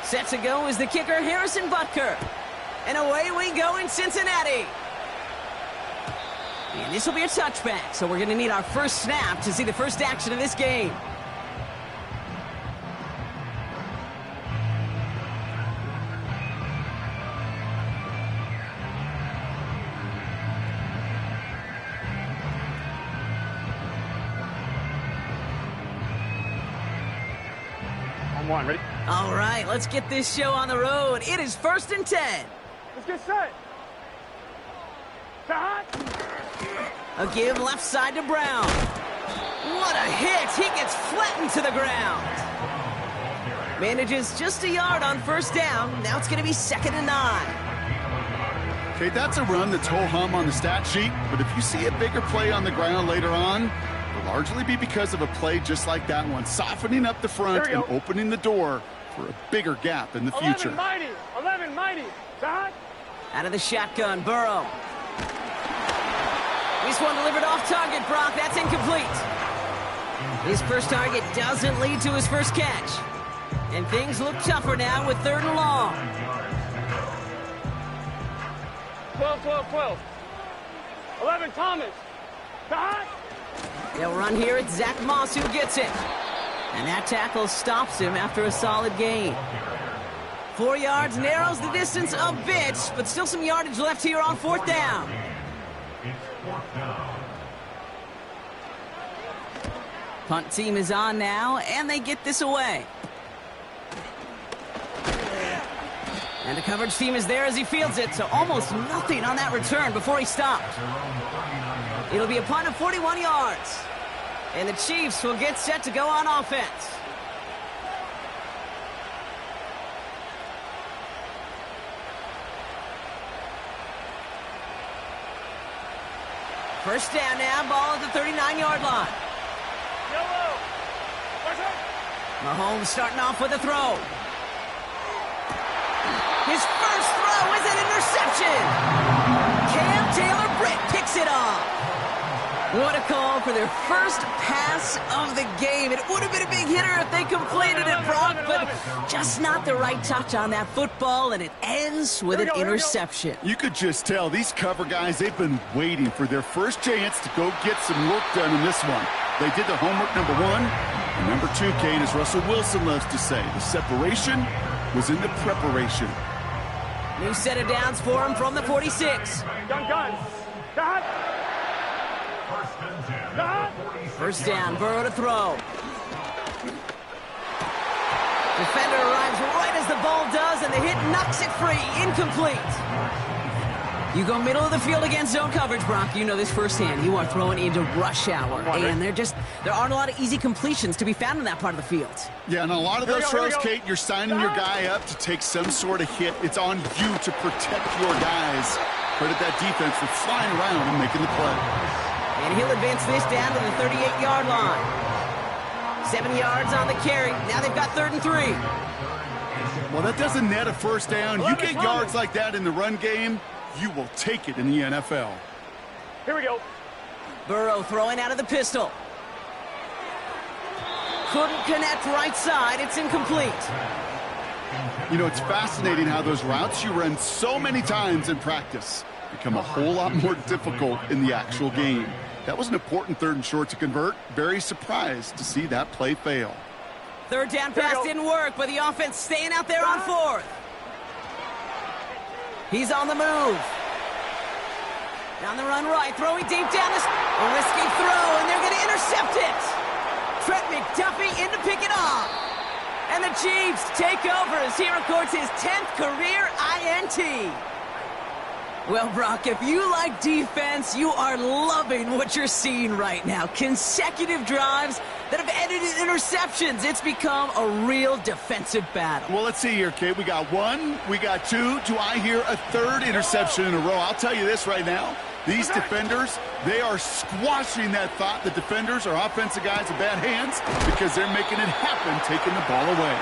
Set to go is the kicker, Harrison Butker. And away we go in Cincinnati. And this will be a touchback, so we're going to need our first snap to see the first action of this game. On one, ready? All right, let's get this show on the road. It is 1st and 10. Let's get set. Hot. A give left side to Brown. What a hit. He gets flattened to the ground. Manages just a yard on first down. Now it's going to be 2nd and 9. Okay, that's a run that's ho-hum on the stat sheet, but if you see a bigger play on the ground later on, it'll largely be because of a play just like that one, softening up the front and opening the door for a bigger gap in the future. 11 mighty. Hot. Out of the shotgun, Burrow. This one delivered off target, Brock. That's incomplete. His first target doesn't lead to his first catch. And things look tougher now with 3rd and long. 12. 11 Thomas. Hot. They'll run here. It's Zach Moss who gets it. And that tackle stops him after a solid gain. 4 yards, narrows the distance a bit, but still some yardage left here on 4th down. Punt team is on now, and they get this away. And the coverage team is there as he fields it, so almost nothing on that return before he stopped. It'll be a punt of 41 yards. And the Chiefs will get set to go on offense. First down now, ball at the 39-yard line. Mahomes starting off with a throw. His first throw is an interception. Cam Taylor-Britt picks it off. What a call for their first pass of the game. It would have been a big hitter if they completed it, Brock, but just not the right touch on that football, and it ends with an interception. You could just tell these cover guys, they've been waiting for their first chance to go get some work done in this one. They did their homework, number one. And number two, Kane, as Russell Wilson loves to say, the separation was in the preparation. New set of downs for him from the 46. Gun. Hot. First down, Burrow to throw. Defender arrives right as the ball does, and the hit knocks it free. Incomplete. You go middle of the field against zone coverage, Brock. You know this firsthand. You are throwing into rush hour, and there aren't a lot of easy completions to be found in that part of the field. Yeah, and a lot of those throws, Kate, you're signing your guy up to take some sort of hit. It's on you to protect your guys. Credit that defense for flying around and making the play. And he'll advance this down to the 38-yard line. 7 yards on the carry. Now they've got 3rd and 3. Well, that doesn't net a first down. You get yards like that in the run game, you will take it in the NFL. Here we go. Burrow throwing out of the pistol. Couldn't connect right side. It's incomplete. You know, it's fascinating how those routes you run so many times in practice become a whole lot more difficult in the actual game. That was an important 3rd and short to convert. Very surprised to see that play fail. 3rd down pass didn't work, but the offense staying out there on 4th. He's on the move. Down the run right, throwing deep down a risky throw, and they're going to intercept it. Trent McDuffie in to pick it off. And the Chiefs take over as he records his 10th career INT. Well, Brock, if you like defense, you are loving what you're seeing right now. Consecutive drives that have ended in interceptions. It's become a real defensive battle. Well, let's see here, Kate. We got 1, we got 2. Do I hear a 3rd interception in a row? I'll tell you this right now. These defenders, they are squashing that thought that defenders or offensive guys in bad hands because they're making it happen, taking the ball away.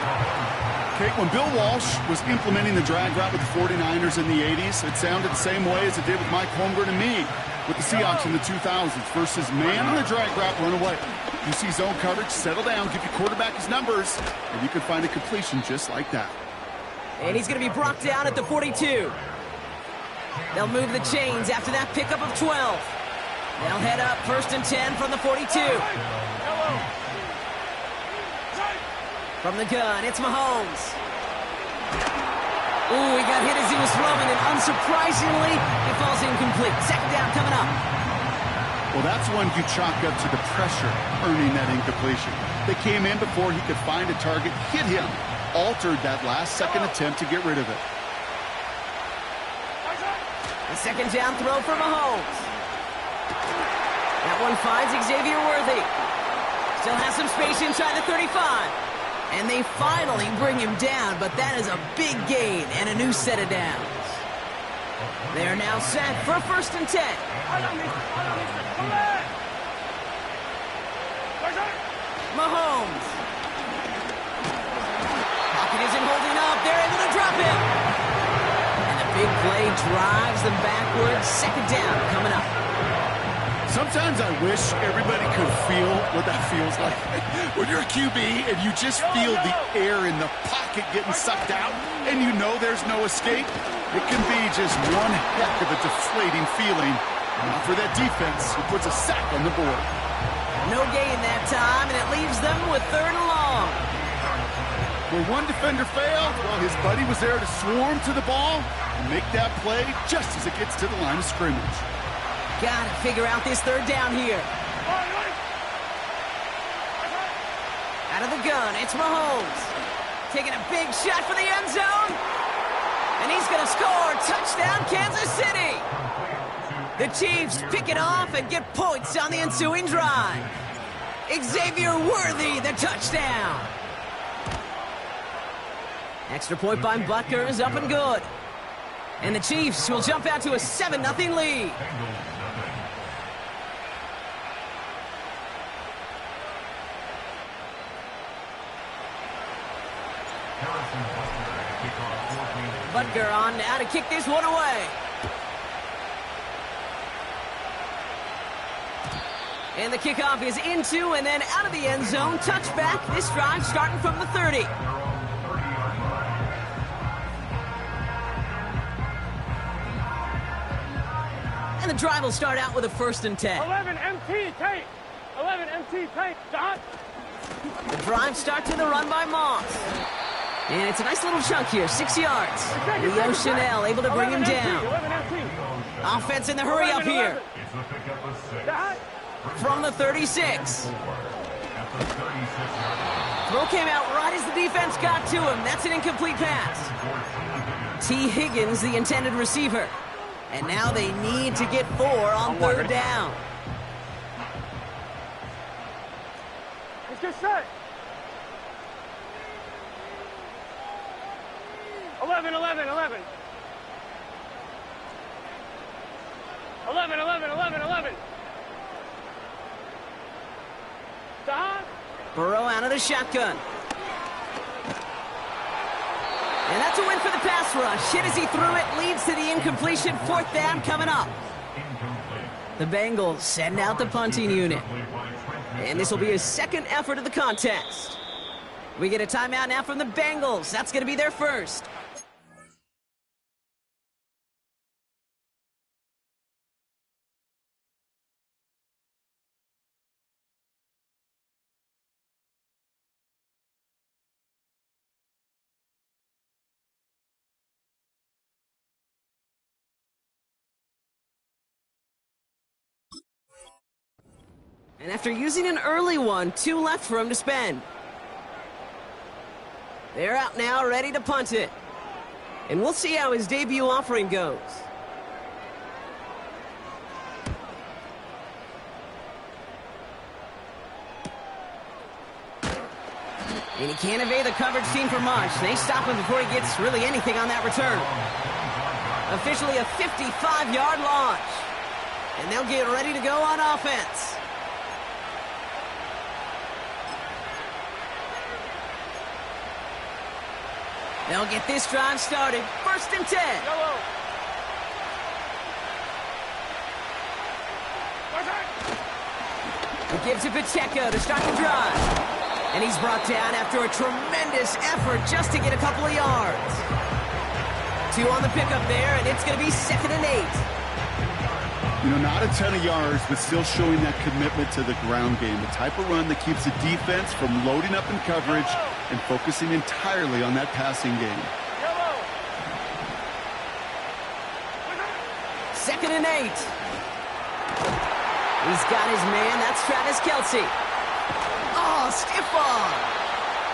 Okay, when Bill Walsh was implementing the drag route with the 49ers in the 80s, it sounded the same way as it did with Mike Holmgren and me with the Seahawks in the 2000s versus man on the drag route, run away. You see zone coverage, settle down, give your quarterback his numbers, and you can find a completion just like that. And he's going to be brought down at the 42. They'll move the chains after that pickup of 12. They'll head up 1st and 10 from the 42. From the gun, it's Mahomes. Ooh, he got hit as he was throwing, and unsurprisingly, he falls incomplete. 2nd down coming up. Well, that's one you chalk up to the pressure earning that incompletion. They came in before he could find a target, hit him, altered that last second attempt to get rid of it. The 2nd down throw for Mahomes. That one finds Xavier Worthy. Still has some space inside the 35. And they finally bring him down, but that is a big gain and a new set of downs. They are now set for 1st and 10. Mahomes. Pocket isn't holding up. They're able to drop him. And the big play drives them backwards. 2nd down coming up. Sometimes I wish everybody could feel what that feels like. When you're a QB and you just feel the air in the pocket getting sucked out and you know there's no escape, it can be just one heck of a deflating feeling. For that defense, who puts a sack on the board. No gain that time, and it leaves them with 3rd and long. Where one defender failed, well, his buddy was there to swarm to the ball and make that play just as it gets to the line of scrimmage. Got to figure out this 3rd down here. Out of the gun, it's Mahomes. Taking a big shot for the end zone. And he's going to score. Touchdown, Kansas City. The Chiefs pick it off and get points on the ensuing drive. Xavier Worthy, the touchdown. Extra point by Butker is up and good. And the Chiefs will jump out to a 7-0 lead. Butker on now to kick this one away. And the kickoff is into and then out of the end zone. Touchback. This drive starting from the 30. And the drive will start out with a 1st and 10. 11 MT tape. 11 MT tape. Dot. The drive starts with a run by Moss. And it's a nice little chunk here, 6 yards. Leo Chanel able to bring him down. Offense in the hurry up here. From the 36. Throw came out right as the defense got to him. That's an incomplete pass. T. Higgins, the intended receiver. And now they need to get 4 on 3rd down. Let's get set. 11, 11, 11. 11, 11, 11, 11. Stop. Burrow out of the shotgun. And that's a win for the pass rush. Hit as he threw it, leads to the incompletion. 4th down coming up. The Bengals send out the punting unit. And this will be his 2nd effort of the contest. We get a timeout now from the Bengals. That's going to be their first. And after using an early one, 2 left for him to spend. They're out now, ready to punt it. And we'll see how his debut offering goes. And he can't evade the coverage team for much. They stop him before he gets really anything on that return. Officially a 55-yard launch. And they'll get ready to go on offense. They'll get this drive started. 1st and 10. Yellow. He gives it Pacheco to start the drive. And he's brought down after a tremendous effort just to get a couple of yards. 2 on the pickup there, and it's going to be 2nd and 8. You know, not a ton of yards, but still showing that commitment to the ground game. The type of run that keeps the defense from loading up in coverage and focusing entirely on that passing game. 2nd and 8. He's got his man. That's Travis Kelce. Oh, stiff arm.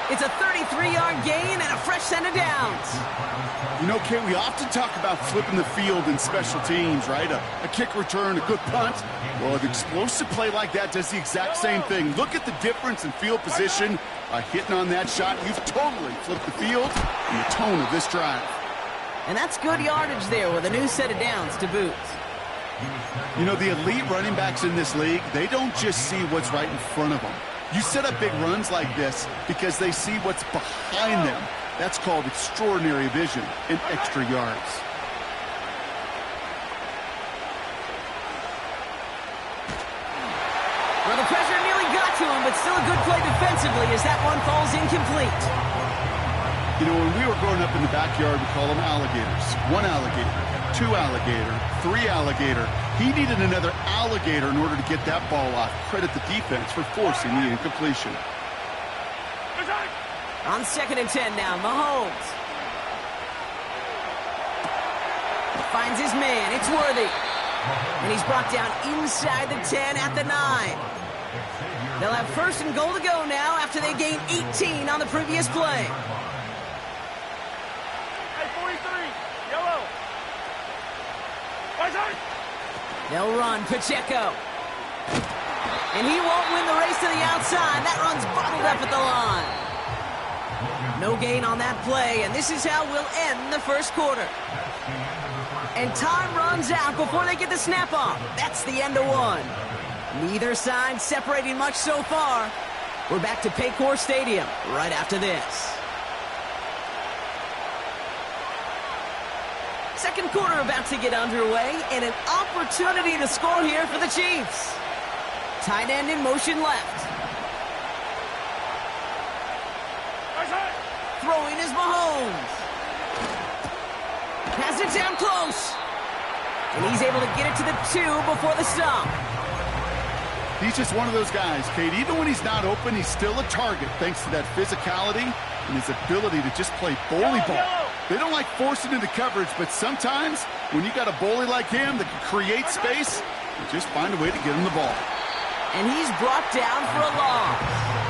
It's a 33-yard gain and a fresh set of downs. You know, Kate, we often talk about flipping the field in special teams, right? A kick return, a good punt. Well, an explosive play like that does the exact same thing. Look at the difference in field position. By hitting on that shot, you've totally flipped the field and the tone of this drive. And that's good yardage there with a new set of downs to boot. You know, the elite running backs in this league, they don't just see what's right in front of them. You set up big runs like this because they see what's behind them. That's called extraordinary vision and extra yards. Well, the pressure nearly got to him, but still a good play defensively as that one falls incomplete. You know, when we were growing up in the backyard, we call them alligators. 1 alligator, 2 alligator, 3 alligator. He needed another alligator in order to get that ball off. Credit the defense for forcing the incompletion. On 2nd and 10 now, Mahomes. Finds his man, it's Worthy. And he's brought down inside the 10 at the 9. They'll have 1st and goal to go now after they gain 18 on the previous play. They'll run Pacheco. And he won't win the race to the outside. That run's bottled up at the line. No gain on that play, and this is how we'll end the 1st quarter. And time runs out before they get the snap off. That's the end of 1. Neither side separating much so far. We're back to Paycor Stadium right after this. 2nd quarter about to get underway, and an opportunity to score here for the Chiefs. Tight end in motion left. Throwing is Mahomes. Has it down close. And he's able to get it to the 2 before the stop. He's just one of those guys, Kate. Even when he's not open, he's still a target thanks to that physicality and his ability to just play bully ball. They don't like forcing into coverage, but sometimes when you got a bully like him that can create space, you just find a way to get him the ball. And he's brought down for a loss.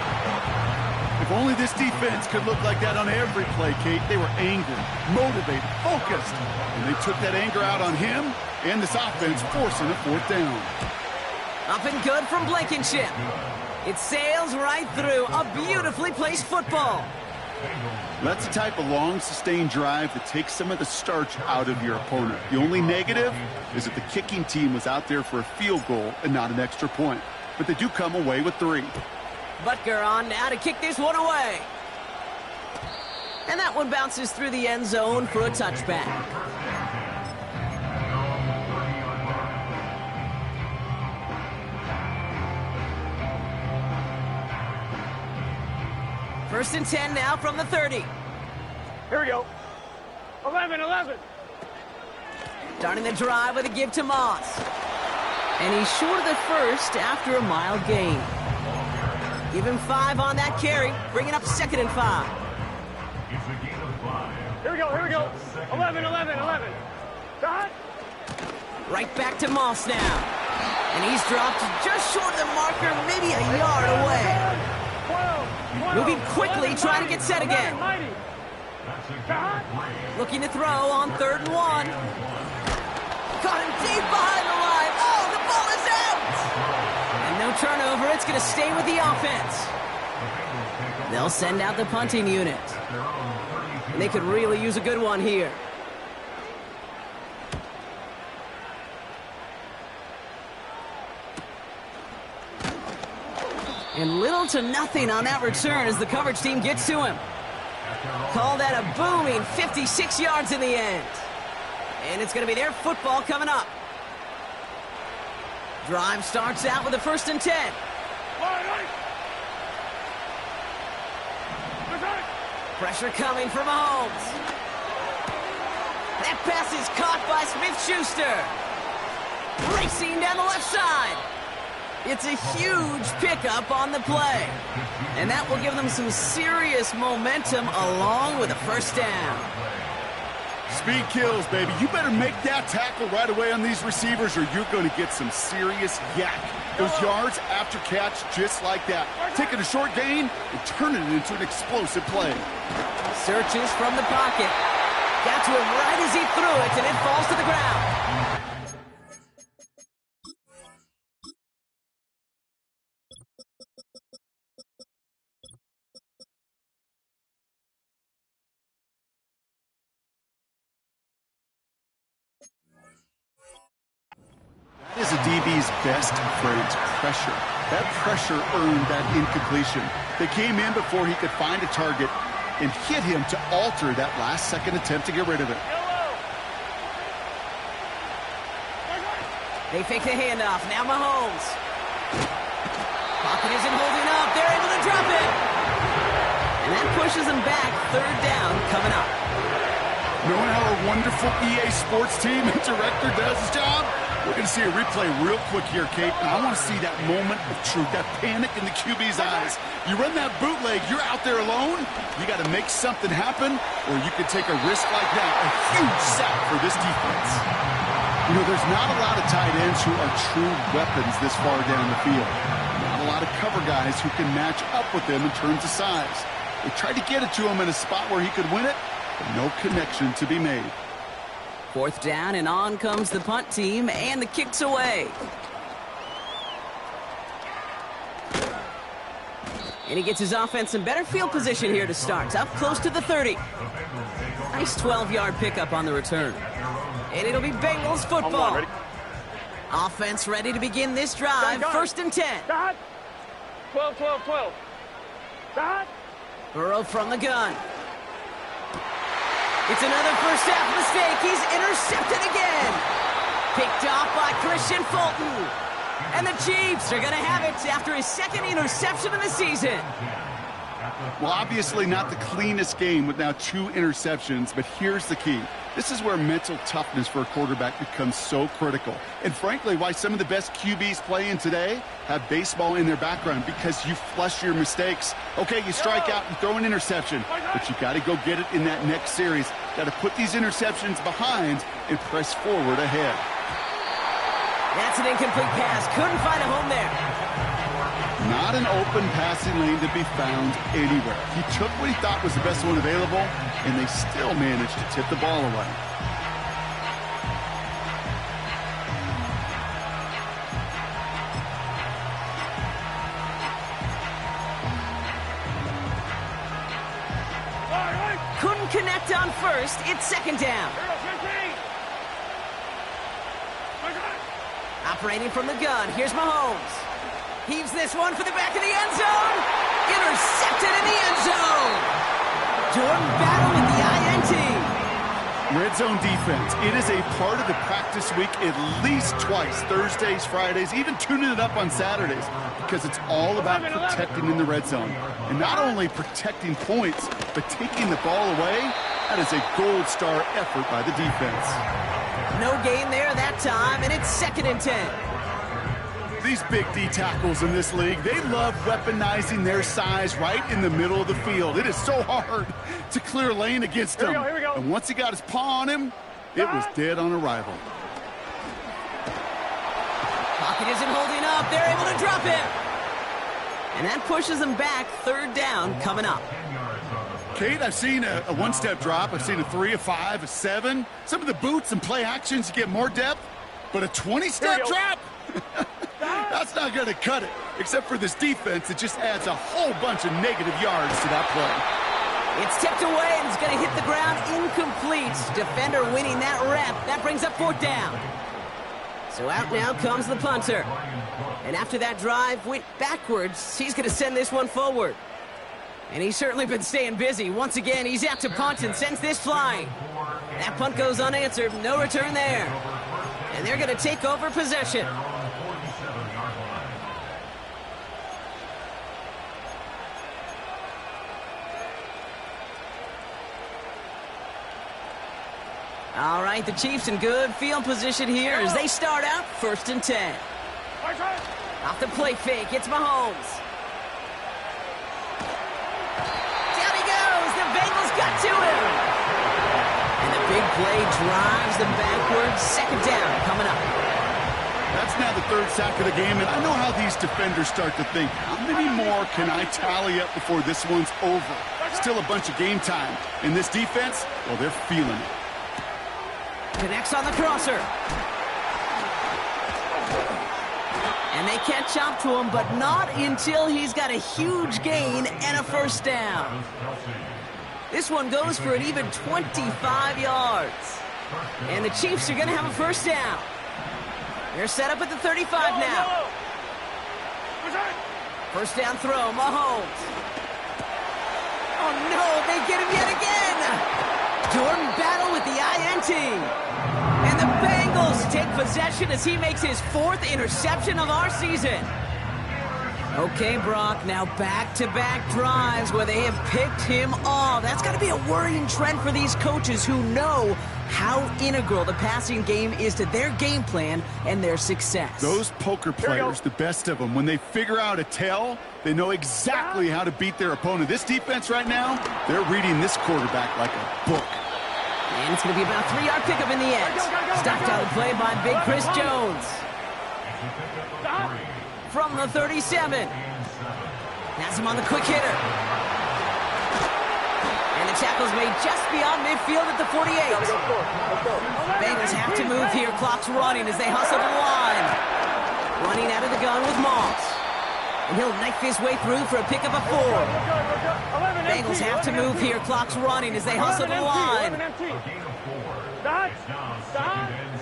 If only this defense could look like that on every play, Kate. They were angry, motivated, focused. And they took that anger out on him and this offense, forcing a 4th down. Up and good from Blankenship. It sails right through a beautifully placed football. That's the type of long, sustained drive that takes some of the starch out of your opponent. The only negative is that the kicking team was out there for a field goal and not an extra point. But they do come away with 3. Butker on now to kick this one away. And that one bounces through the end zone for a touchback. First and 10 now from the 30. Here we go. 11. Starting the drive with a give to Moss. And he's short of the 1st after a mile gain. Give him 5 on that carry, bringing up 2nd and 5. Here we go. 11. Dot. Right back to Moss now. And he's dropped just short of the marker, maybe a yard away. 12. Moving quickly, trying to get set again. Looking to throw on 3rd and 1. Caught him deep behind the line. Oh, the ball is out! And no turnover, it's going to stay with the offense. They'll send out the punting unit. And they could really use a good one here. And little to nothing on that return as the coverage team gets to him. Call that a booming 56 yards in the end. And it's going to be their football coming up. Drive starts out with a 1st and 10. Pressure coming from Mahomes. That pass is caught by Smith-Schuster. Racing down the left side. It's a huge pickup on the play. And that will give them some serious momentum along with a 1st down. Speed kills, baby. You better make that tackle right away on these receivers or you're going to get some serious yak. Those yards after catch just like that. Taking a short gain and turning it into an explosive play. Searches from the pocket. Got to him right as he threw it, and it falls to the ground. That is a DB's best friend, pressure. That pressure earned that incompletion. They came in before he could find a target and hit him to alter that last-second attempt to get rid of it. They fake the handoff. Now Mahomes. Pocket isn't holding up. They're able to drop it. And that pushes them back. 3rd down coming up. Knowing how a wonderful EA Sports team and director does his job, we're going to see a replay real quick here, Kate, and I want to see that moment of truth, that panic in the QB's eyes. You run that bootleg, you're out there alone, you got to make something happen, or you could take a risk like that, a huge sack for this defense. You know, there's not a lot of tight ends who are true weapons this far down the field. Not a lot of cover guys who can match up with them in terms of size. They tried to get it to him in a spot where he could win it, but no connection to be made. 4th down, and on comes the punt team, and the kick's away. And he gets his offense in better field position here to start. Up close to the 30. Nice 12-yard pickup on the return. And it'll be Bengals football. Offense ready to begin this drive. 1st and 10. 12, 12, 12. Burrow from the gun. It's another first half mistake. He's intercepted again. Picked off by Christian Fulton. And the Chiefs are going to have it after his 2nd interception of the season. Well, obviously not the cleanest game with now 2 interceptions, but here's the key. This is where mental toughness for a quarterback becomes so critical. And frankly, why some of the best QBs playing today have baseball in their background, because you flush your mistakes. Okay, you strike out and throw an interception, but you got to go get it in that next series. Got to put these interceptions behind and press forward ahead. That's an incomplete pass. Couldn't find a home there. Not an open passing lane to be found anywhere. He took what he thought was the best one available, and they still managed to tip the ball away. Couldn't connect on 1st. It's 2nd down. Operating from the gun. Here's Mahomes. Heaves this one for the back of the end zone. Intercepted in the end zone. Jordan Battle with the INT. Red zone defense. It is a part of the practice week at least twice. Thursdays, Fridays, even tuning it up on Saturdays, because it's all about protecting in the red zone. And not only protecting points, but taking the ball away. That is a gold star effort by the defense. No gain there that time, and it's 2nd and 10. These big D tackles in this league, they love weaponizing their size right in the middle of the field. It is so hard to clear lane against him. Here we go. And once he got his paw on him, it was dead on arrival. Pocket isn't holding up. They're able to drop it. And that pushes them back. 3rd down coming up. Kate, I've seen a one-step drop. I've seen a 3, a 5, a 7. Some of the boots and play actions, you get more depth. But a 20-step drop? That's not going to cut it. Except for this defense, it just adds a whole bunch of negative yards to that play. It's tipped away, and it's going to hit the ground incomplete. Defender winning that rep. That brings up 4th down. So out now comes the punter. And after that drive went backwards, he's going to send this one forward. And he's certainly been staying busy. Once again, he's out to punt and sends this flying. That punt goes unanswered. No return there. And they're going to take over possession. All right, the Chiefs in good field position here as they start out 1st and 10. Off the play fake, it's Mahomes. Down he goes, the Bengals got to him. And the big play drives them backwards. 2nd down coming up. That's now the 3rd sack of the game, and I know how these defenders start to think, how many more can I tally up before this one's over? Still a bunch of game time. And this defense, well, they're feeling it. Connects on the crosser. And they catch up to him, but not until he's got a huge gain and a 1st down. This one goes for an even 25 yards. And the Chiefs are going to have a 1st down. They're set up at the 35 now. 1st down throw, Mahomes. Oh no, they get him yet again. Jordan Battle with the INT. And the Bengals take possession as he makes his 4th interception of our season. Okay, Brock, now back-to-back drives where they have picked him off. That's got to be a worrying trend for these coaches who know how integral the passing game is to their game plan and their success. Those poker players, the best of them, when they figure out a tell, they know exactly how to beat their opponent. This defense right now, they're reading this quarterback like a book. And it's going to be about a 3-yard pickup in the end. Stopped out the play by Big Chris Jones. From the 37. Has him on the quick hitter. And the tackle's made just beyond midfield at the 48. Bengals have to move here. Clock's running as they hustle the line. Running out of the gun with Moss. And he'll knife his way through for a pickup of 4. Bengals have to move here. Clock's running as they hustle the line.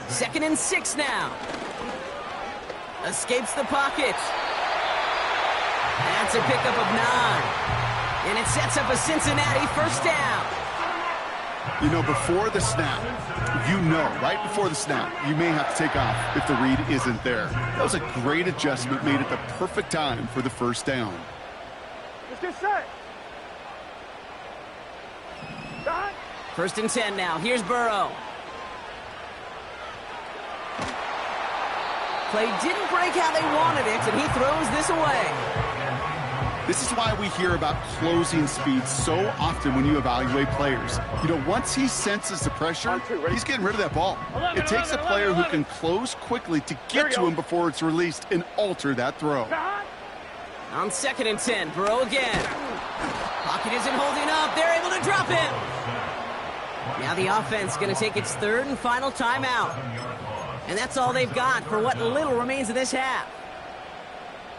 2nd and 6 now. Escapes the pocket. That's a pickup of 9. And it sets up a Cincinnati 1st down. You know, before the snap, right before the snap, you may have to take off if the read isn't there. That was a great adjustment made at the perfect time for the 1st down. Let's get set. 1st and 10 now. Here's Burrow. Play didn't break how they wanted it, and he throws this away. This is why we hear about closing speed so often when you evaluate players. You know, once he senses the pressure, he's getting rid of that ball. It takes a player who can close quickly to get to him before it's released and alter that throw. On 2nd and 10, Burrow again. Pocket isn't holding up. They're able to drop him. Now the offense is going to take its 3rd and final timeout. And that's all they've got for what little remains of this half.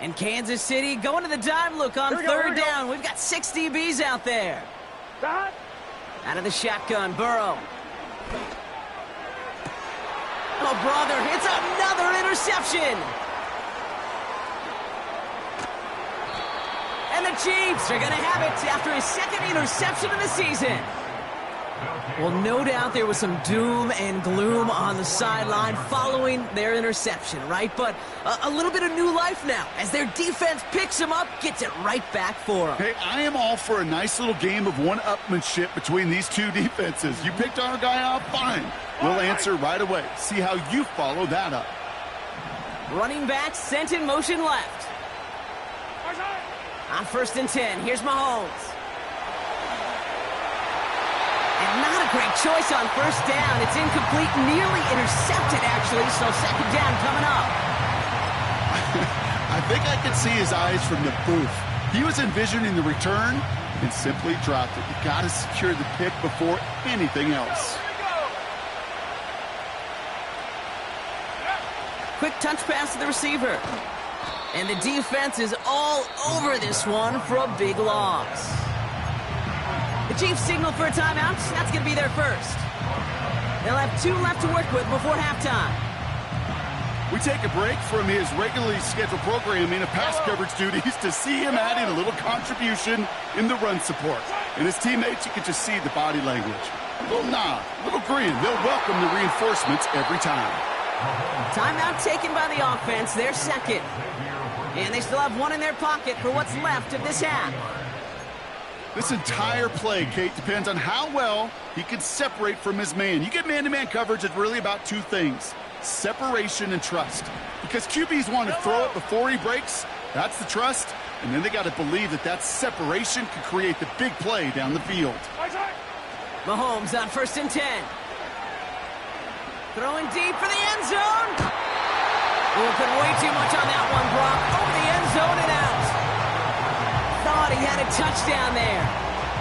And Kansas City going to the dime look on 3rd down. We've got 6 DBs out there. Out of the shotgun, Burrow. Oh, brother, it's another interception. And the Chiefs are going to have it after his 2nd interception of the season. Well, no doubt there was some doom and gloom on the sideline following their interception, right? But a little bit of new life now as their defense picks him up, gets it right back for them. Hey, I am all for a nice little game of one-upmanship between these two defenses. You picked our guy off, fine. We'll answer right away. See how you follow that up. Running back sent in motion left. On 1st and 10, here's Mahomes. And not a great choice on 1st down. It's incomplete, nearly intercepted, actually, so 2nd down coming up. I think I could see his eyes from the booth. He was envisioning the return and simply dropped it. You got to secure the pick before anything else. Quick touch pass to the receiver. And the defense is all over this one for a big loss. The Chiefs signal for a timeout. That's going to be their 1st. They'll have 2 left to work with before halftime. We take a break from his regularly scheduled programming of pass coverage duties to see him adding a little contribution in the run support. And his teammates, you can just see the body language. A little nod, a little grin. They'll welcome the reinforcements every time. Timeout taken by the offense, their second. And they still have one in their pocket for what's left of this half. This entire play, Kate, depends on how well he can separate from his man. You get man-to-man coverage, it's really about two things: separation and trust. Because QBs want to throw it before he breaks, that's the trust, and then they got to believe that that separation can create the big play down the field. Mahomes on 1st and 10. Throwing deep for the end zone. Oh, put way too much on that one, Brock. Over the end zone and out. Thought he had a touchdown there.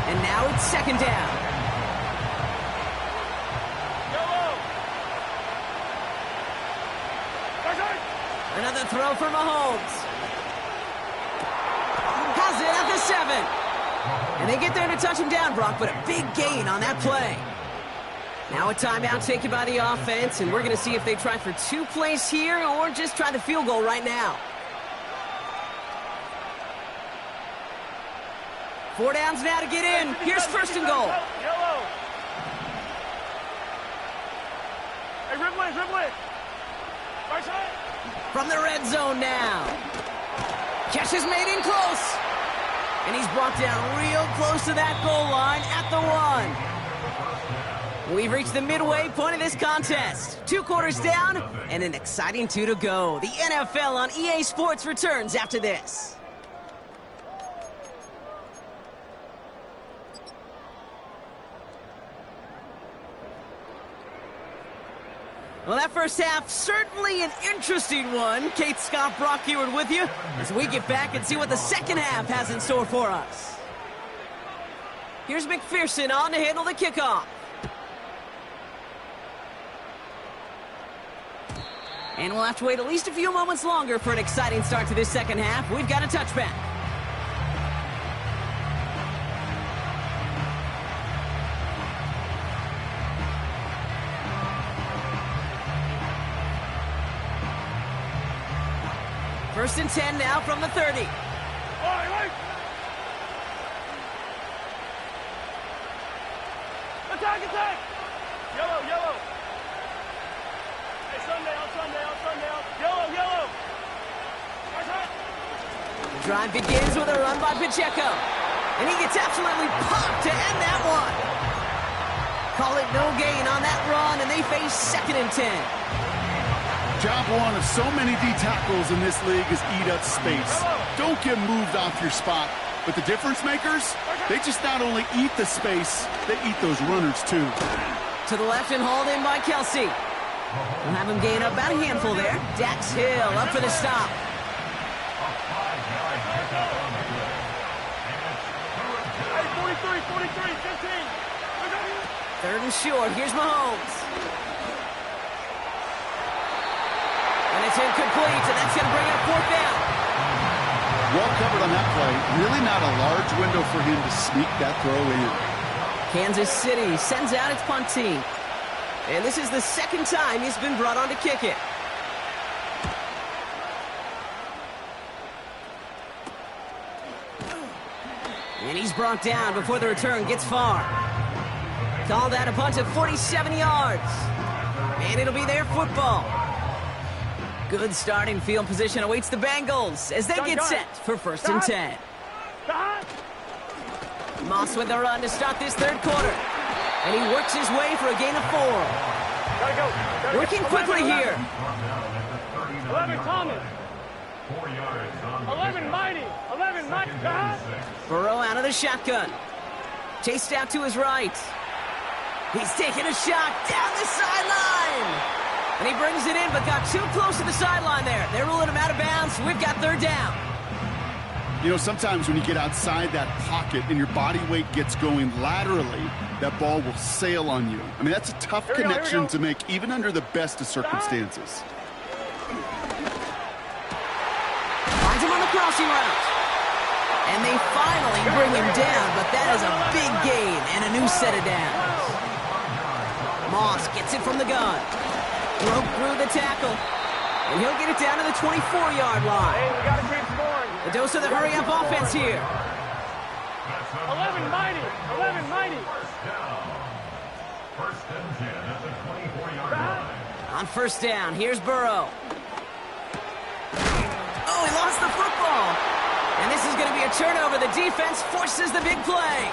And now it's 2nd down. Another throw for Mahomes. Has it at the 7. And they get there to touch him down, Brock, but a big gain on that play. Now a timeout taken by the offense, and we're going to see if they try for 2 plays here or just try the field goal right now. 4 downs now to get in. Here's 1st and goal. Yellow. Hey, dribble it. Right side. From the red zone now. Catch is made in close. And he's brought down real close to that goal line at the 1. We've reached the midway point of this contest. 2 quarters down and an exciting 2 to go. The NFL on EA Sports returns after this. Well, that first half, certainly an interesting one. Kate, Scott, Brock Ewart with you as we get back and see what the second half has in store for us. Here's McPherson on to handle the kickoff. And we'll have to wait at least a few moments longer for an exciting start to this second half. We've got a touchback. First and 10 now from the 30. Attack! Yellow. Hey, Sunday. Yellow. The drive begins with a run by Pacheco. And he gets absolutely popped to end that one. Call it no gain on that run, and they face 2nd and 10. Job one of so many D tackles in this league is eat up space. Don't get moved off your spot. But the difference makers, they just not only eat the space, they eat those runners too. To the left and hauled in by Kelsey. We'll have him gain up about a handful there. Dax Hill up for the stop. Hey, 43, 15. 3rd and short. Here's Mahomes. And it's incomplete, and that's going to bring up 4th down. Well covered on that play. Really not a large window for him to sneak that throw in. Kansas City sends out its punt team. And this is the 2nd time he's been brought on to kick it. And he's brought down before the return gets far. Called out a punt of 47 yards. And it'll be their football. Good starting field position awaits the Bengals as they get set for 1st and 10. Moss with the run to start this 3rd quarter. And he works his way for a gain of 4. Working quickly here. 11 Thomas. 11 Mighty. Burrow out of the shotgun. Chased out to his right. He's taking a shot down the sideline. And he brings it in, but got too close to the sideline there. They're ruling him out of bounds. We've got 3rd down. You know, sometimes when you get outside that pocket and your body weight gets going laterally, that ball will sail on you. I mean, that's a tough connection to make, even under the best of circumstances. Finds him on the crossing route. And they finally bring him down, but that is a big gain and a new set of downs. Moss gets it from the gun. Broke through the tackle. And he'll get it down to the 24-yard line. Hey, we got to keep scoring. A dose of the hurry-up offense here. 11 mighty. 11 mighty. First and 10 at the 24-yard line. On first down, here's Burrow. Oh, he lost the football. And this is going to be a turnover. The defense forces the big play.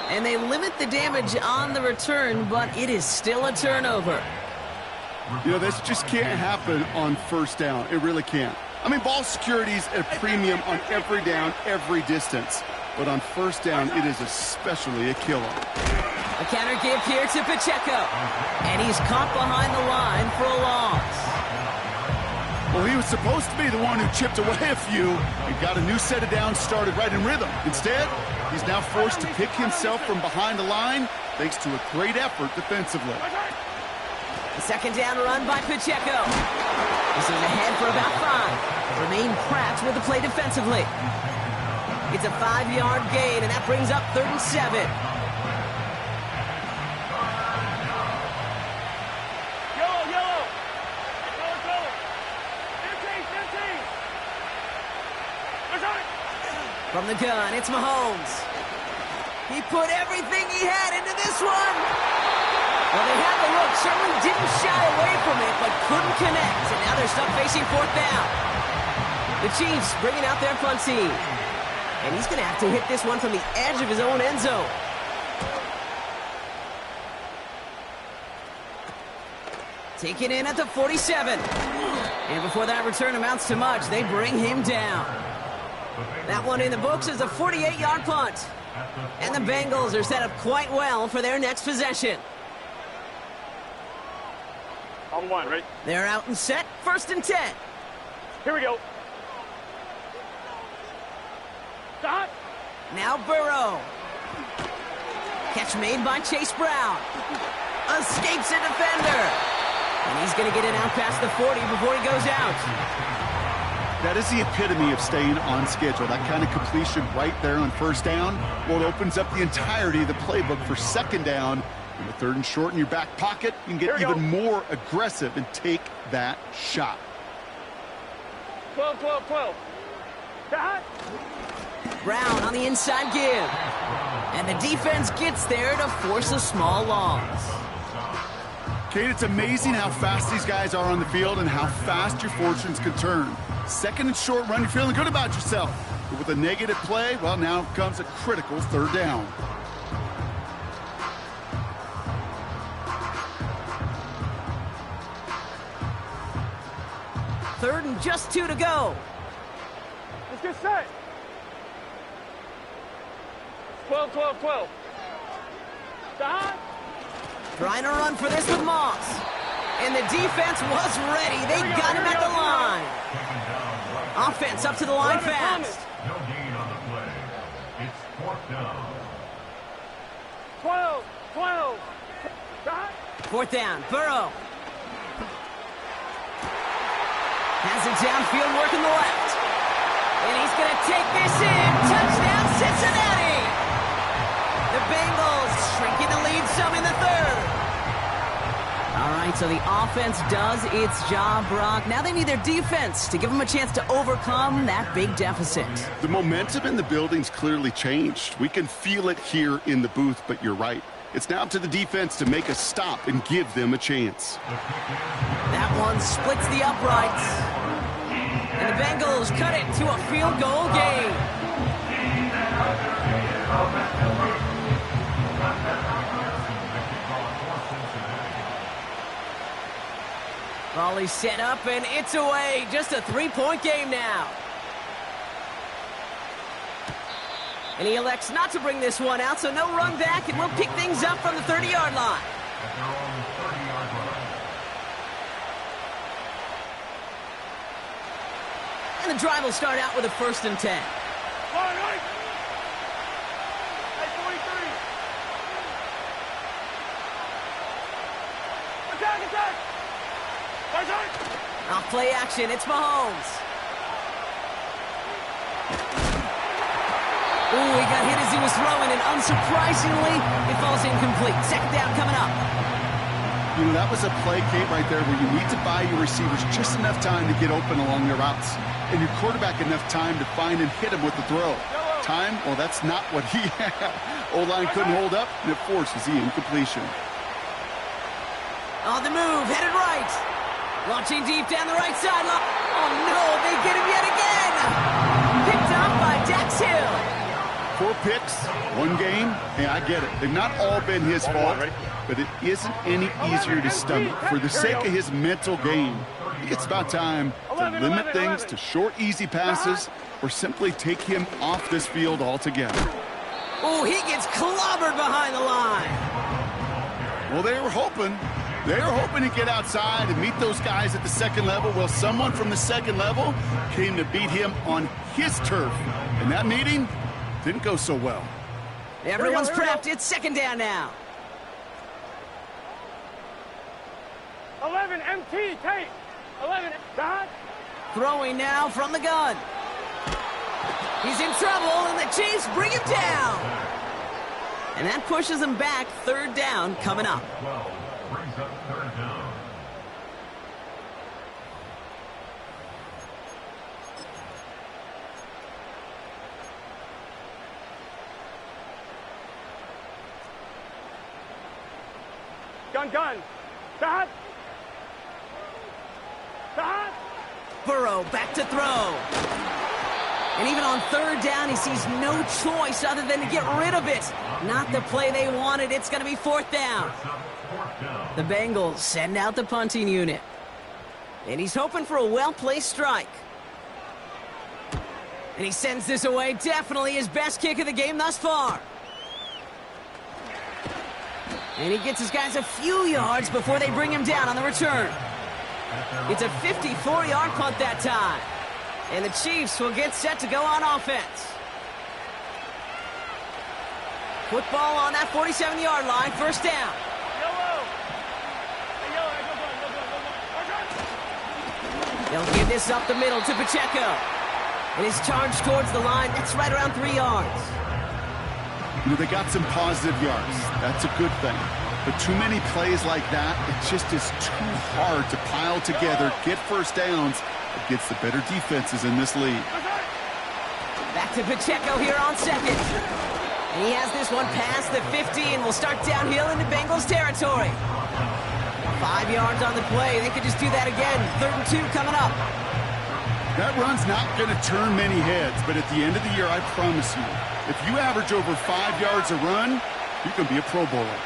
And they limit the damage on the return, but it is still a turnover. You know, this just can't happen on first down. It really can't. I mean, ball security's at a premium on every down, every distance. But on first down, it is especially a killer. A counter give here to Pacheco. And he's caught behind the line for a loss. Well, he was supposed to be the one who chipped away a few and got a new set of downs started right in rhythm. Instead, he's now forced to pick himself from behind the line thanks to a great effort defensively. The second down run by Pacheco. This is ahead for about 5. Remain Pratt with the play defensively. It's a 5-yard gain, and that brings up 3rd and 7. Yellow. From the gun, it's Mahomes. He put everything he had into this one. Well, they had the look, certainly didn't shy away from it, but couldn't connect. And now they're stuck facing 4th down. The Chiefs bringing out their punt team. And he's going to have to hit this one from the edge of his own end zone. Taken in at the 47. And before that return amounts to much, they bring him down. That one in the books is a 48-yard punt. And the Bengals are set up quite well for their next possession. On one, ready? They're out and set. 1st and 10. Here we go. Stop. Now Burrow. Catch made by Chase Brown. Escapes a defender. And he's going to get it out past the 40 before he goes out. That is the epitome of staying on schedule. That kind of completion right there on first down. Well, it opens up the entirety of the playbook for second down. And with 3rd and short in your back pocket, you can get even more aggressive and take that shot. 12. Stop. Brown on the inside give. And the defense gets there to force a small loss. Kate, it's amazing how fast these guys are on the field and how fast your fortunes can turn. 2nd and short run, you're feeling good about yourself. But with a negative play, well, now comes a critical 3rd down. Third and just 2 to go. Let's get set. 12. Stop. Trying to run for this with Moss. And the defense was ready. They got him at the line. Offense up to the line fast. No gain on the play. It's 4th down. 12. Stop. 4th down, Burrow. Has it downfield, working the left. And he's going to take this in. Touchdown, Cincinnati. The Bengals shrinking the lead some in the 3rd. All right, so the offense does its job, Brock. Now they need their defense to give them a chance to overcome that big deficit. The momentum in the building's clearly changed. We can feel it here in the booth, but you're right. It's now up to the defense to make a stop and give them a chance. That one splits the uprights. And the Bengals cut it to a field goal game. Volley set up, and it's away. Just a 3-point game now. And he elects not to bring this one out, so no run back, and we'll pick things up from the 30-yard line. And the drive will start out with a 1st and 10. Line right. Hey, 43. Attack. Off play action, it's Mahomes. Ooh, he got hit as he was throwing, and unsurprisingly, it falls incomplete. 2nd down coming up. You know, that was a play, Kate, right there where you need to buy your receivers just enough time to get open along their routes, and your quarterback enough time to find and hit him with the throw. Time? Well, that's not what he had. O-line couldn't hold up, and it forces the incompletion. On the move, headed right. Launching deep down the right sideline. Oh, no, they get him yet again. Picked up by Dax Hill. 4 picks, 1 game. Hey, I get it. They've not all been his fault, but it isn't any easier to stomach. For the sake of his mental game, it's about time to limit things to short, easy passes or simply take him off this field altogether. Oh, he gets clobbered behind the line. Well, they were hoping to get outside and meet those guys at the second level. Well, someone from the second level came to beat him on his turf. And that meeting didn't go so well. Everyone's prepped. It's second down now. 11 MT, take. 11, dot. Throwing now from the gun. He's in trouble, and the Chiefs bring him down. And that pushes him back. Third down coming up. 12 brings up third down. Gun. Dot. Dot. Burrow back to throw. And even on third down, he sees no choice other than to get rid of it. Not the play they wanted. It's going to be fourth down. The Bengals send out the punting unit. And he's hoping for a well-placed strike. And he sends this away. Definitely his best kick of the game thus far. And he gets his guys a few yards before they bring him down on the return. It's a 54-yard punt that time. And the Chiefs will get set to go on offense. Football on that 47-yard line, first down. They'll give this up the middle to Pacheco. And his charge towards the line, that's right around 3 yards. You know, they got some positive yards. That's a good thing. But too many plays like that, it just is too hard to pile together, get first downs against the better defenses in this league. Back to Pacheco here on second. And he has this one past the 50 and will start downhill into Bengals territory. 5 yards on the play. They could just do that again. 3rd and 2 coming up. That run's not going to turn many heads, but at the end of the year, I promise you, if you average over 5 yards a run, you can be a Pro Bowler.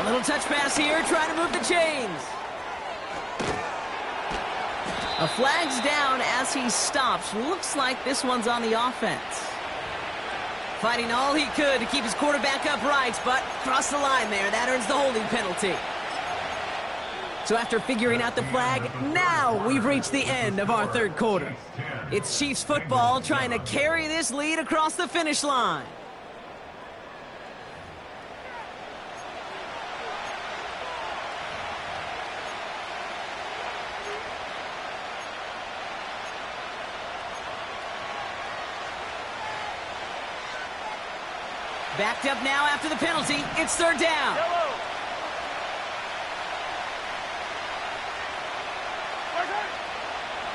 A little touch pass here, trying to move the chains. A flag's down as he stops. Looks like this one's on the offense. Fighting all he could to keep his quarterback upright, but crossed the line there. That earns the holding penalty. So after figuring out the flag, now we've reached the end of our third quarter. It's Chiefs football trying to carry this lead across the finish line. Backed up now after the penalty. It's third down.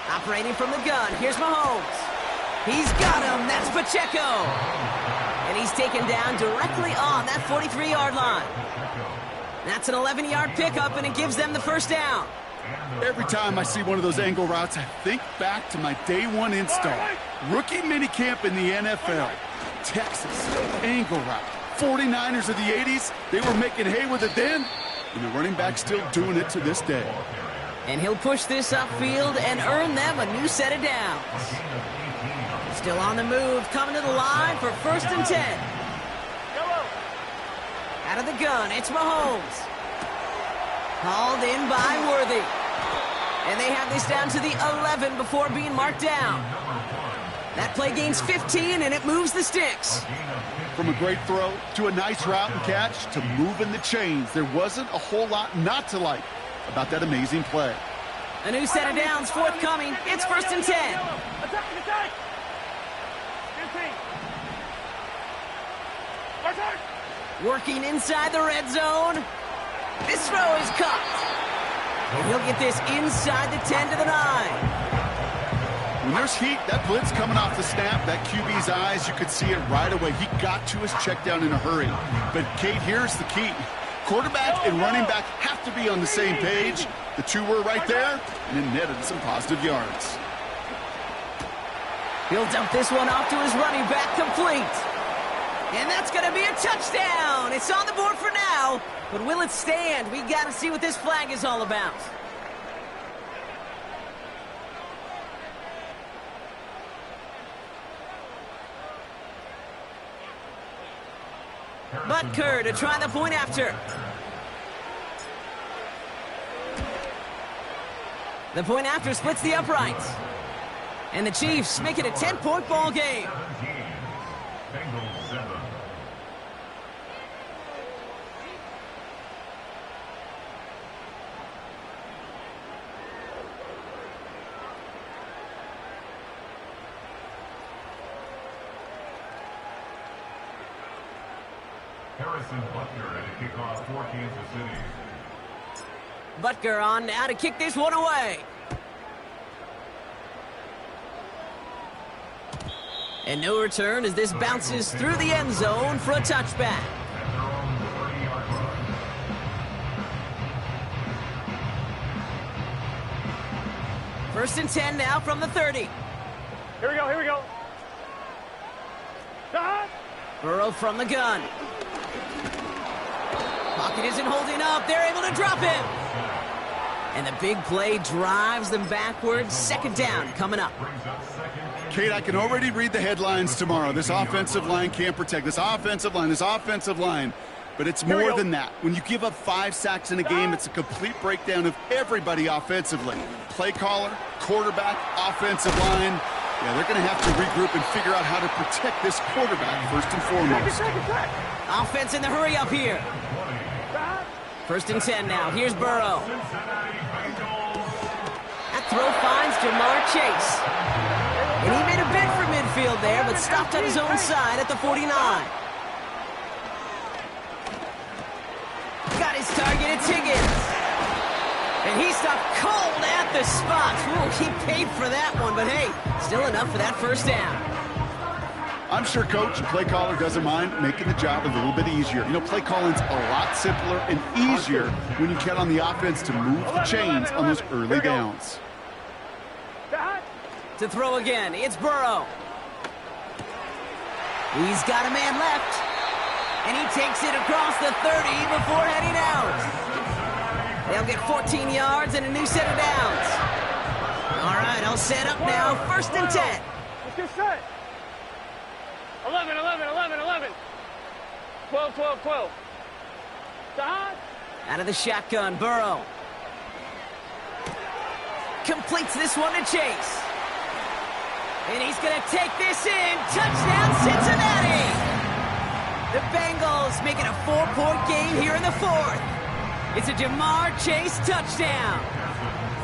Operating from the gun. Here's Mahomes. He's got him. That's Pacheco. And he's taken down directly on that 43-yard line. That's an 11-yard pickup, and it gives them the first down. Every time I see one of those angle routes, I think back to my day one install. Rookie minicamp in the NFL. Texas, angle route. 49ers of the 80s, they were making hay with it then, and the running back's still doing it to this day. And he'll push this upfield and earn them a new set of downs. Still on the move, coming to the line for 1st and 10. Out of the gun, it's Mahomes. Hauled in by Worthy. And they have this down to the 11 before being marked down. That play gains 15, and it moves the sticks. From a great throw to a nice route and catch to moving the chains, there wasn't a whole lot not to like about that amazing play. A new set of downs forthcoming. It's 1st and 10. Working inside the red zone. This throw is caught. And he'll get this inside the 10 to the 9. When there's heat, that blitz coming off the snap, that QB's eyes, you could see it right away. He got to his check down in a hurry. But, Kate, here's the key. Quarterback and running back have to be on the same page. The two were right there, and it netted some positive yards. He'll dump this one off to his running back, complete. And that's going to be a touchdown. It's on the board for now, but will it stand? We got to see what this flag is all about. Butker to try the point after. The point after splits the uprights. And the Chiefs make it a 10-point ball game. Bengals 7. Harrison Butker at a kickoff for Kansas City. Butker on now to kick this one away. And no return as this bounces through the end zone for a touchback. At their own 30-yard line. First and 10 now from the 30. Here we go, here we go. Stop! Burrow from the gun. Pocket isn't holding up. They're able to drop him. And the big play drives them backwards. Second down coming up. Kate, I can already read the headlines tomorrow. This offensive line can't protect. This offensive line. But it's more than that. When you give up 5 sacks in a game, it's a complete breakdown of everybody offensively. Play caller, quarterback, offensive line. Yeah, they're going to have to regroup and figure out how to protect this quarterback first and foremost. Offense in the hurry up here. First and 10 now. Here's Burrow. That throw finds Jamar Chase. And he made a bid for midfield there, but stopped on his own side at the 49. Got his target, it's Higgins. And he stopped cold at the spot. Ooh, he paid for that one, but hey, still enough for that first down. I'm sure coach and play caller doesn't mind making the job a little bit easier. You know, play calling's a lot simpler and easier when you get on the offense to move the chains on those early downs. To throw again, it's Burrow. He's got a man left. And he takes it across the 30 before heading out. They'll get 14 yards and a new set of downs. All right, I'll set up now. First and 10. Let's get set. 11, 11, 11, 11. 12, 12, 12. Stop. Out of the shotgun, Burrow. Completes this one to Chase. And he's going to take this in. Touchdown, Cincinnati. The Bengals make it a 4-point game here in the fourth. It's a Jamar Chase touchdown.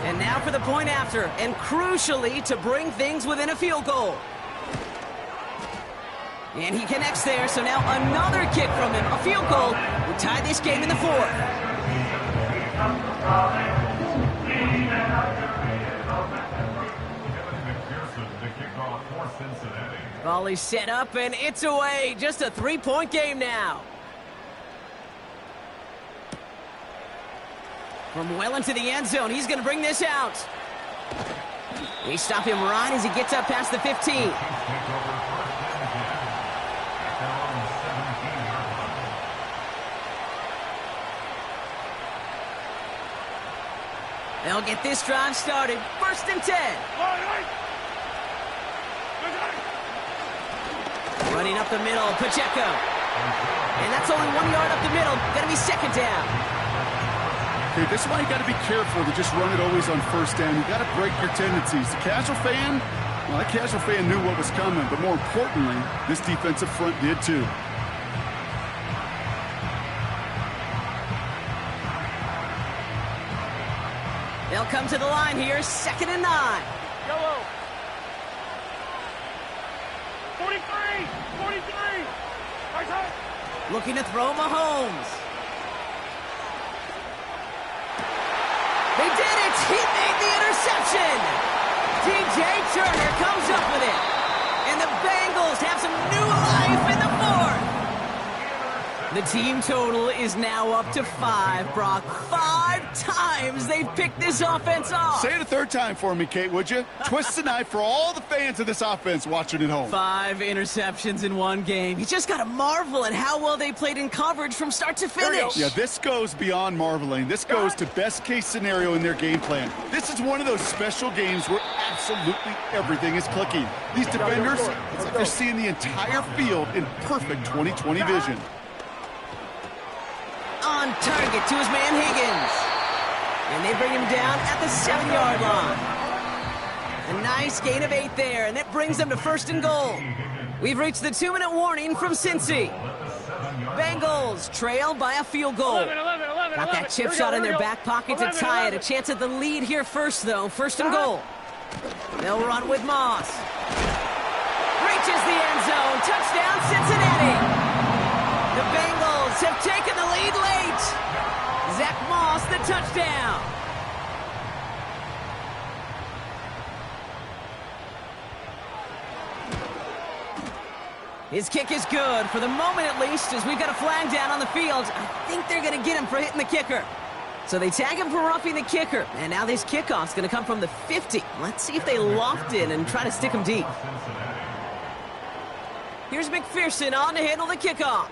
And now for the point after, and crucially to bring things within a field goal. And he connects there, so now another kick from him. A field goal will tie this game in the fourth. Volley set up, and it's away. Just a 3-point game now. From well into the end zone, he's going to bring this out. They stop him right as he gets up past the 15. They'll get this drive started. First and 10. Running up the middle, Pacheco. And that's only 1 yard up the middle. Going to be second down. Okay, this is why you got to be careful to just run it always on first down. You got to break your tendencies. The casual fan, well, that casual fan knew what was coming, but more importantly, this defensive front did too. They'll come to the line here, 2nd and 9. Yellow. 43, 43. Looking to throw Mahomes. They did it! He made the interception! DJ Turner comes up with it. And the Bengals have some new life in the fourth. The team total is now up to 5, Brock. 5 times they've picked this offense off. Say it a third time for me, Kate, would you? Twist the knife for all the fans of this offense watching at home. 5 interceptions in one game. You just got to marvel at how well they played in coverage from start to finish. Yeah, this goes beyond marveling. This goes to best case scenario in their game plan. This is one of those special games where absolutely everything is clicking. These defenders, it's like they're seeing the entire field in perfect 20/20 vision. On target to his man Higgins. And they bring him down at the 7-yard line. A nice gain of 8 there, and that brings them to 1st and goal. We've reached the 2-minute warning from Cincy. Bengals trail by a field goal. 11. Got that chip shot in their back pocket to tie it. A chance at the lead here first, though. 1st and goal. They'll run with Moss. Reaches the end zone. Touchdown, Cincinnati. The Bengals have taken the lead late. Zach Moss, the touchdown. His kick is good, for the moment at least, as we've got a flag down on the field. I think they're going to get him for hitting the kicker. So they tag him for roughing the kicker. And now this kickoff's going to come from the 50. Let's see if they loft it and try to stick him deep. Here's McPherson on to handle the kickoff.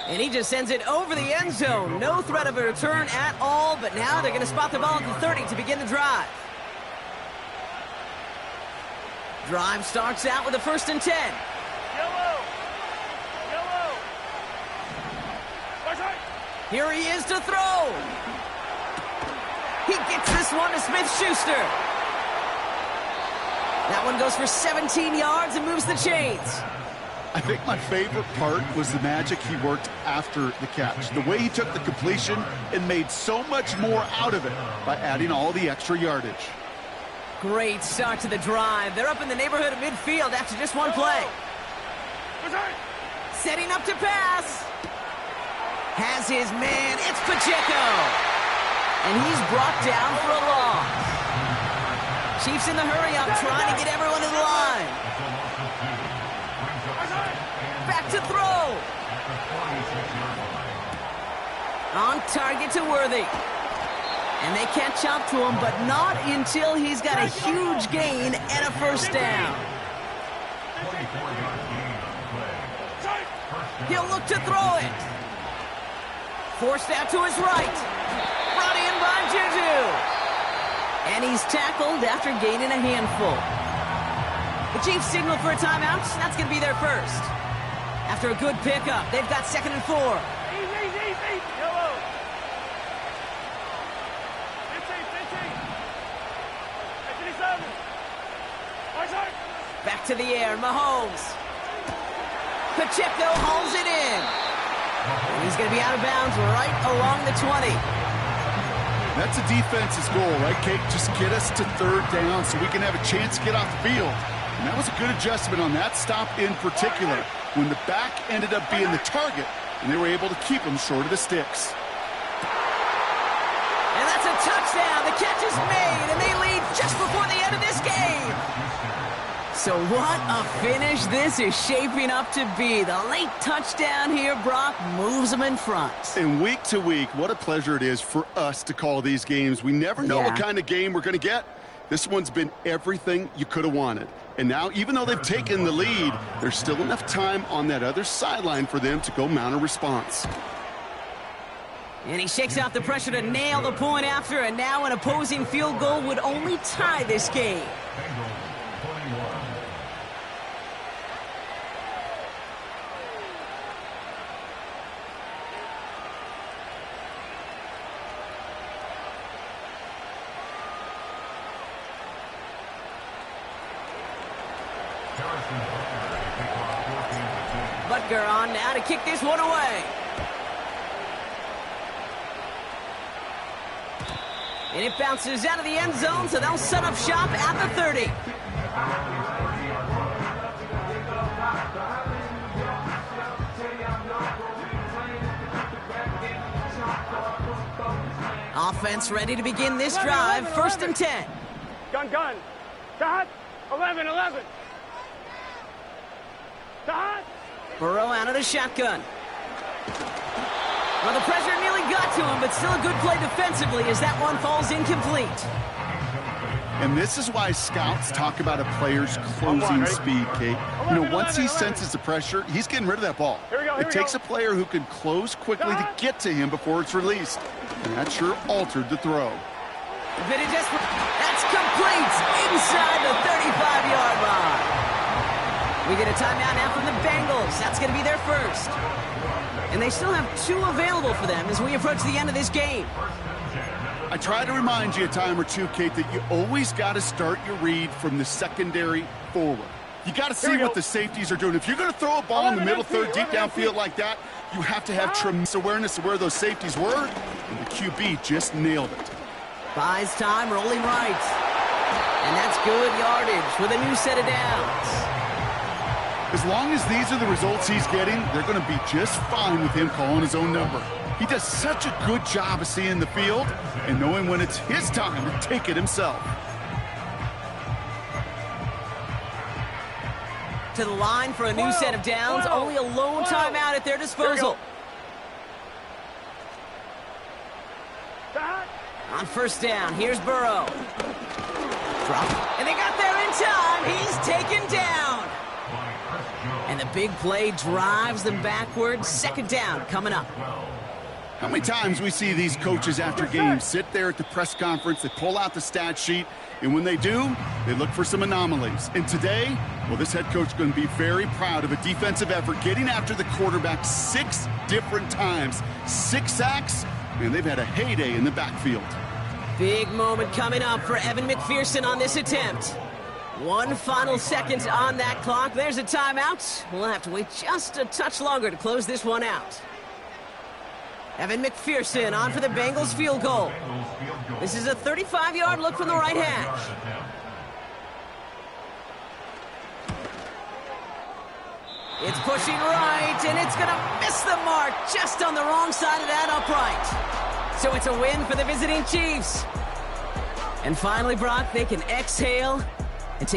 And he just sends it over the end zone. No threat of a return at all, but now they're going to spot the ball at the 30 to begin the drive. Drive starts out with a 1st and 10. Yellow. Here he is to throw. He gets this one to Smith-Schuster. That one goes for 17 yards and moves the chains. I think my favorite part was the magic he worked after the catch. The way he took the completion and made so much more out of it by adding all the extra yardage. Great start to the drive. They're up in the neighborhood of midfield after just one play. Setting up to pass. Has his man. It's Pacheco. And he's brought down for a loss. Chiefs in the hurry-up trying to get everyone to the line. Back to throw. On target to Worthy. And they catch up to him, but not until he's got a huge gain and a 1st down. He'll look to throw it. Forced out to his right. Brought in by Juju. And he's tackled after gaining a handful. The Chiefs signal for a timeout. That's going to be their first. After a good pickup, they've got 2nd and 4. Easy. Yellow. 57. Back to the air, Mahomes. Pacheco hauls it in. And he's going to be out of bounds right along the 20. That's a defense's goal, right, Kate? Just get us to 3rd down so we can have a chance to get off the field. And that was a good adjustment on that stop in particular, when the back ended up being the target, and they were able to keep him short of the sticks. And that's a touchdown. The catch is made, and they lead just before the end of this game. So what a finish this is shaping up to be. The late touchdown here, Brock, moves them in front. And week to week, what a pleasure it is for us to call these games. We never know what kind of game we're going to get. This one's been everything you could have wanted. And now, even though they've taken the lead, there's still enough time on that other sideline for them to go mount a response. And he shakes out the pressure to nail the point after, and now an opposing field goal would only tie this game. Butker on now to kick this one away. And it bounces out of the end zone, so they'll set up shop at the 30. Offense ready to begin this drive. 1st and 10. Gun. Dot. 11. Dot. Burrow out of the shotgun. Well, the pressure nearly got to him, but still a good play defensively as that one falls incomplete. And this is why scouts talk about a player's closing speed, Kate. Once he senses the pressure, he's getting rid of that ball. It takes a player who can close quickly to get to him before it's released. And that sure altered the throw. That's complete inside the 35-yard line. We get a timeout now from the Bengals. That's going to be their first. And they still have 2 available for them as we approach the end of this game. I try to remind you a time or two, Kate, that you always got to start your read from the secondary forward. You got to see what the safeties are doing. If you're going to throw a ball in the middle third, deep downfield like that, you have to have tremendous awareness of where those safeties were, and the QB just nailed it. Buys time, rolling right. And that's good yardage with a new set of downs. As long as these are the results he's getting, they're going to be just fine with him calling his own number. He does such a good job of seeing the field and knowing when it's his time to take it himself. To the line for a new set of downs. Only a lone timeout at their disposal. On 1st down, here's Burrow. Drop. And they got there in time. He's taken down. And the big play drives them backwards. 2nd down coming up. How many times we see these coaches after games sit there at the press conference, they pull out the stat sheet, and when they do, they look for some anomalies. And today, well, this head coach is going to be very proud of a defensive effort getting after the quarterback 6 different times. 6 sacks, and they've had a heyday in the backfield. Big moment coming up for Evan McPherson on this attempt. 1 final second on that clock. There's a timeout. We'll have to wait just a touch longer to close this one out. Evan McPherson on for the Bengals field goal. This is a 35-yard look from the right hash. It's pushing right, and it's going to miss the mark just on the wrong side of that upright. So it's a win for the visiting Chiefs. And finally, Brock, they can exhale